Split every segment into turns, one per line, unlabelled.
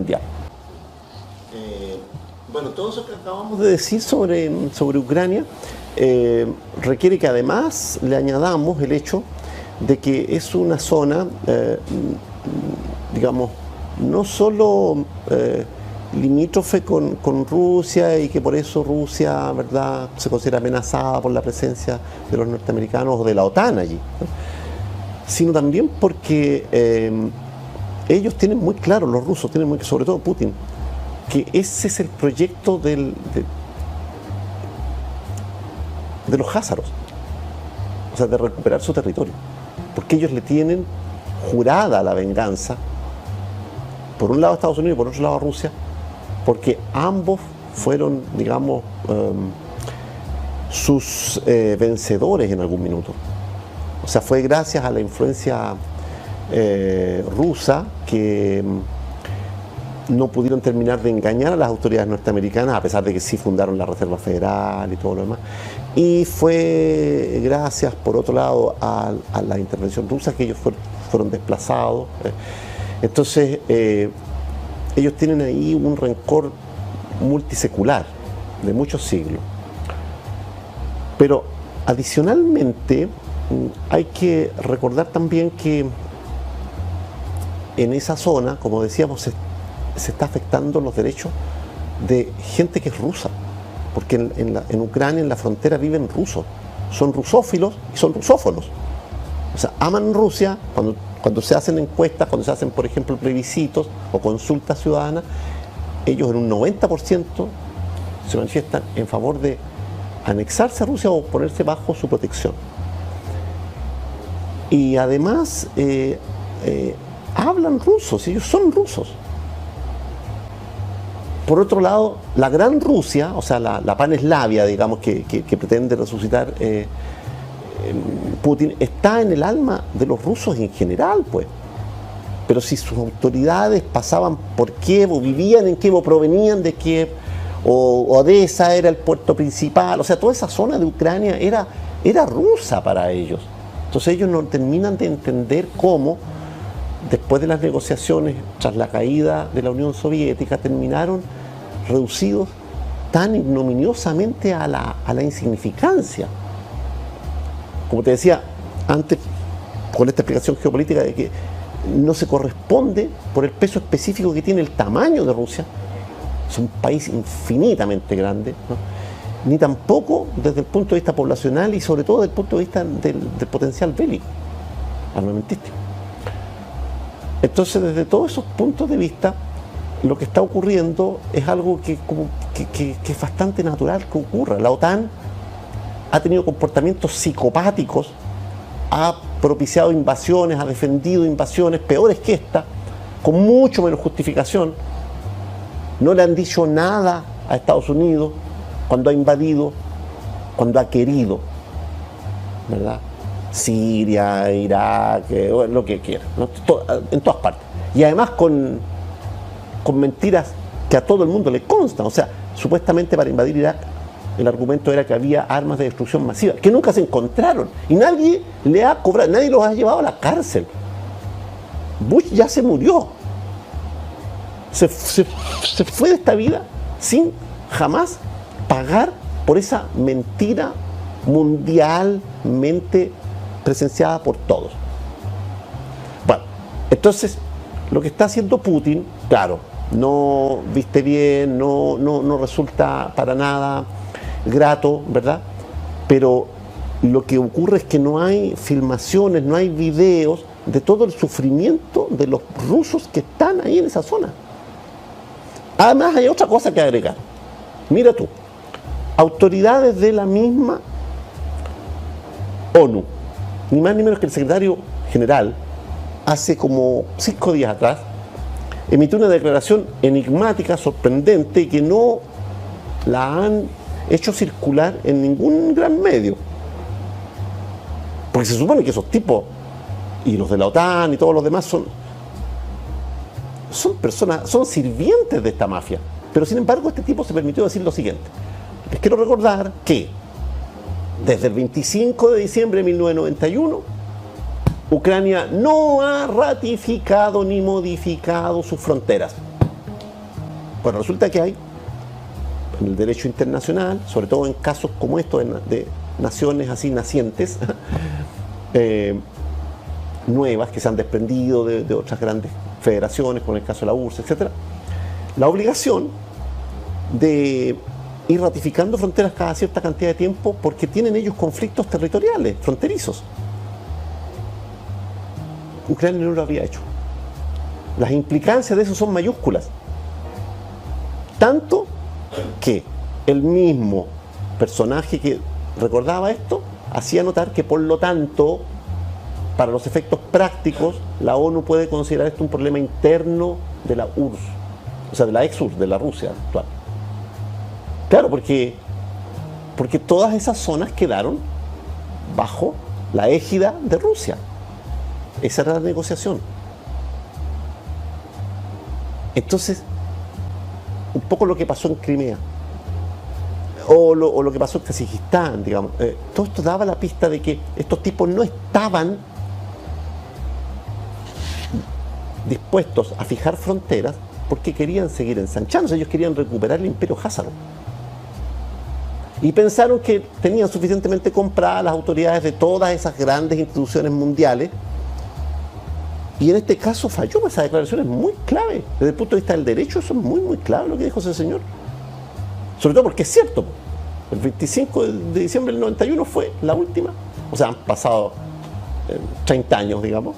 mundial. Bueno, todo eso que acabamos de decir sobre Ucrania requiere que además le añadamos el hecho de que es una zona, digamos, no solo limítrofe con Rusia y que por eso Rusia, ¿verdad?, se considera amenazada por la presencia de los norteamericanos o de la OTAN allí, ¿no?, sino también porque ellos tienen muy claro, los rusos tienen muy, sobre todo Putin, que ese es el proyecto de los házaros, o sea, de recuperar su territorio, porque ellos le tienen jurada la venganza, por un lado a Estados Unidos y por otro lado a Rusia, porque ambos fueron, digamos, sus vencedores en algún minuto. O sea, fue gracias a la influencia rusa que no pudieron terminar de engañar a las autoridades norteamericanas, a pesar de que sí fundaron la Reserva Federal y todo lo demás. Y fue gracias, por otro lado, a la intervención rusa que ellos fueron desplazados. Entonces, ellos tienen ahí un rencor multisecular de muchos siglos. Pero adicionalmente, hay que recordar también que en esa zona, como decíamos, se está afectando los derechos de gente que es rusa, porque en Ucrania, en la frontera, viven rusos, son rusófilos y son rusófonos. O sea, aman Rusia. Cuando se hacen encuestas, cuando se hacen, por ejemplo, plebiscitos o consultas ciudadanas, ellos en un 90% se manifiestan en favor de anexarse a Rusia o ponerse bajo su protección. Y además hablan rusos, ellos son rusos. Por otro lado, la gran Rusia, o sea, la paneslavia, digamos, que pretende resucitar Putin, está en el alma de los rusos en general, pues. Pero si sus autoridades pasaban por Kiev, o vivían en Kiev, o provenían de Kiev, o Odessa era el puerto principal, o sea, toda esa zona de Ucrania era rusa para ellos. Entonces ellos no terminan de entender cómo, después de las negociaciones, tras la caída de la Unión Soviética, terminaron reducidos tan ignominiosamente a la insignificancia. Como te decía antes, con esta explicación geopolítica de que no se corresponde por el peso específico que tiene el tamaño de Rusia, es un país infinitamente grande, ¿no?, ni tampoco desde el punto de vista poblacional y sobre todo desde el punto de vista del potencial bélico, armamentístico. Entonces, desde todos esos puntos de vista, lo que está ocurriendo es algo que es bastante natural que ocurra. La OTAN ha tenido comportamientos psicopáticos, ha propiciado invasiones, ha defendido invasiones peores que esta, con mucho menos justificación. No le han dicho nada a Estados Unidos cuando ha invadido, cuando ha querido, ¿verdad? Siria, Irak, lo que quiera, ¿no?, en todas partes. Y además con mentiras que a todo el mundo le constan. O sea, supuestamente para invadir Irak el argumento era que había armas de destrucción masiva, que nunca se encontraron. Y nadie le ha cobrado, nadie los ha llevado a la cárcel. Bush ya se murió. Se fue de esta vida sin jamás pagar por esa mentira mundialmente presenciada por todos. Bueno, entonces lo que está haciendo Putin, claro, no viste bien, no resulta para nada grato, ¿verdad? Pero lo que ocurre es que no hay filmaciones, no hay videos de todo el sufrimiento de los rusos que están ahí en esa zona. Además hay otra cosa que agregar. Mira tú, autoridades de la misma ONU, ni más ni menos que el secretario general, hace como 5 días atrás, emitió una declaración enigmática, sorprendente, y que no la han hecho circular en ningún gran medio. Porque se supone que esos tipos, y los de la OTAN y todos los demás, son personas, son sirvientes de esta mafia. Pero sin embargo este tipo se permitió decir lo siguiente. Les quiero recordar que desde el 25 de diciembre de 1991 Ucrania no ha ratificado ni modificado sus fronteras. Bueno, resulta que hay en el derecho internacional, sobre todo en casos como estos de naciones así nacientes, nuevas que se han desprendido de otras grandes federaciones, como en el caso de la URSS, etc., la obligación de ir ratificando fronteras cada cierta cantidad de tiempo porque tienen ellos conflictos territoriales, fronterizos. Ucrania no lo había hecho. Las implicancias de eso son mayúsculas. Tanto que el mismo personaje que recordaba esto hacía notar que, por lo tanto, para los efectos prácticos, la ONU puede considerar esto un problema interno de la URSS, o sea, de la ex-URSS, de la Rusia actual. Claro, porque todas esas zonas quedaron bajo la égida de Rusia. Esa era la negociación. Entonces, un poco lo que pasó en Crimea, o lo que pasó en Kazajistán, digamos, todo esto daba la pista de que estos tipos no estaban dispuestos a fijar fronteras porque querían seguir ensanchándose. Ellos querían recuperar el imperio házaro. Y pensaron que tenían suficientemente compradas las autoridades de todas esas grandes instituciones mundiales. Y en este caso falló. Esa declaración es muy clave. Desde el punto de vista del derecho, eso es muy, muy clave lo que dijo ese señor. Sobre todo porque es cierto. El 25 de diciembre del 91 fue la última. O sea, han pasado 30 años, digamos.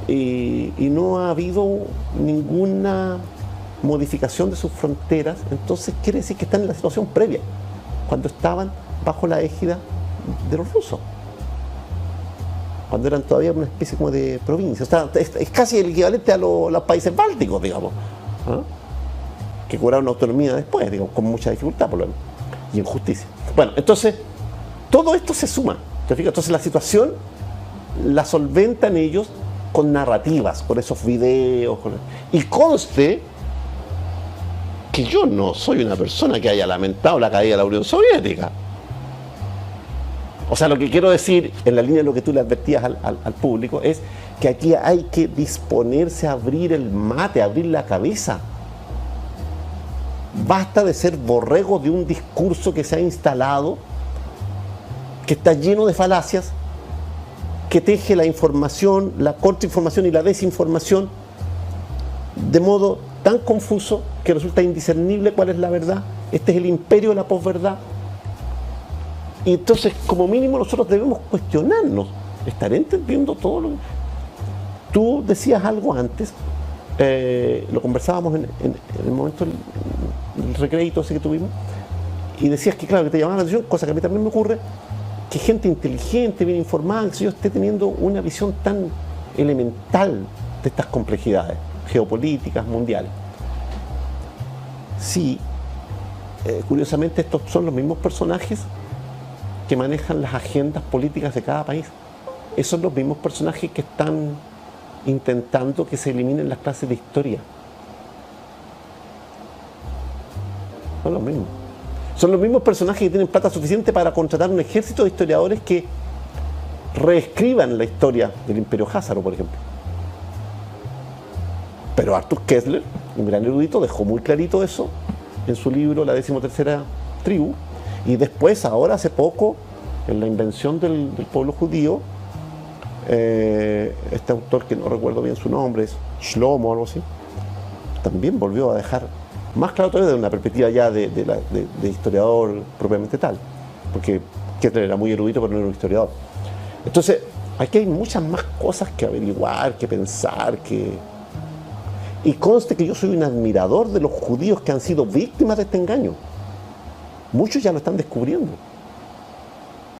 Y no ha habido ninguna modificación de sus fronteras. Entonces quiere decir que están en la situación previa, cuando estaban bajo la égida de los rusos, cuando eran todavía una especie como de provincia. O sea, es casi el equivalente a los países bálticos, digamos, ¿ah? Que cobraron autonomía después, digamos, con mucha dificultad por lo menos, y injusticia. Bueno, entonces, todo esto se suma, ¿te fijas? Entonces la situación la solventan ellos con narrativas, con esos videos, y conste que yo no soy una persona que haya lamentado la caída de la Unión Soviética. O sea, lo que quiero decir, en la línea de lo que tú le advertías al público, es que aquí hay que disponerse a abrir el mate, a abrir la cabeza. Basta de ser borrego de un discurso que se ha instalado, que está lleno de falacias, que teje la información, la contrainformación y la desinformación de modo tan confuso que resulta indiscernible cuál es la verdad. Este es el imperio de la posverdad. Y entonces, como mínimo, nosotros debemos cuestionarnos. ¿Estaré entendiendo todo lo que...? Tú decías algo antes, lo conversábamos en el momento del recreito ese que tuvimos, y decías que, claro, que te llamaba la atención, cosa que a mí también me ocurre, que gente inteligente, bien informada, que yo esté teniendo una visión tan elemental de estas complejidades geopolíticas, mundiales. Sí, curiosamente estos son los mismos personajes que manejan las agendas políticas de cada país. Esos son los mismos personajes que están intentando que se eliminen las clases de historia. Son los mismos. Son los mismos personajes que tienen plata suficiente para contratar un ejército de historiadores que reescriban la historia del imperio házaro, por ejemplo. Pero Arthur Koestler, un gran erudito, dejó muy clarito eso en su libro La 13ª tribu, y después, ahora hace poco, en La invención del pueblo judío, este autor, que no recuerdo bien su nombre, es Shlomo o algo así, también volvió a dejar más claro todavía, de una perspectiva ya de historiador propiamente tal, porque Koestler era muy erudito pero no era un historiador. Entonces, aquí hay muchas más cosas que averiguar, que pensar, y conste que yo soy un admirador de los judíos que han sido víctimas de este engaño. Muchos ya lo están descubriendo.